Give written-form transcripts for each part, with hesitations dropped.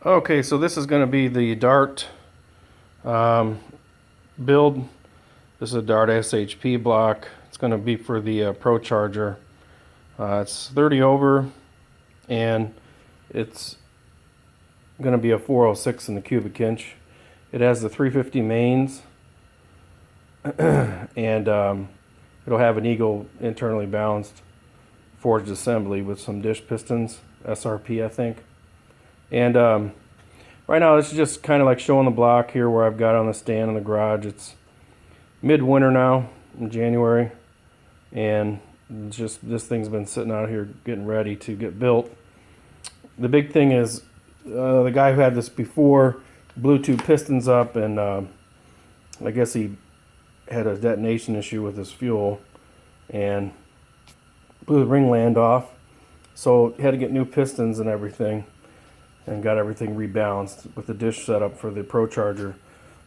Okay, so this is going to be the Dart build. This is a Dart SHP block. It's going to be for the PROCHARGER. It's 30 over, and it's going to be a 406 in the cubic inch. It has the 350 mains, and it'll have an Eagle internally balanced forged assembly with some dish pistons, SRP I think. And right now this is just kind of like showing the block here where I've got it on the stand in the garage. It's midwinter now in January, and just this thing's been sitting out here getting ready to get built. The big thing is the guy who had this before blew two pistons up, and I guess he had a detonation issue with his fuel and blew the ringland off, so he had to get new pistons and everything, and got everything rebalanced with the dish setup for the PROCHARGER.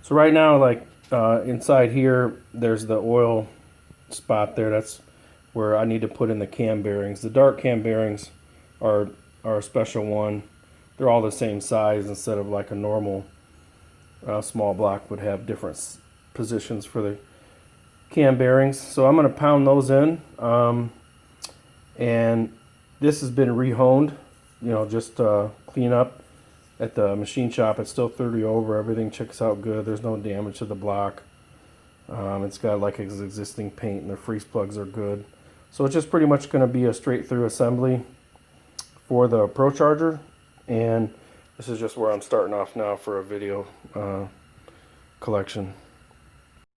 So right now, like inside here, there's the oil spot there. That's where I need to put in the cam bearings. The Dart cam bearings are a special one. They're all the same size instead of like a normal small block would have different positions for the cam bearings. So I'm going to pound those in, and this has been rehoned, you know, just clean up at the machine shop. It's still 30 over. Everything checks out good. There's no damage to the block. It's got like its existing paint, and the freeze plugs are good. So it's just pretty much going to be a straight through assembly for the PROCHARGER, and this is just where I'm starting off now for a video collection.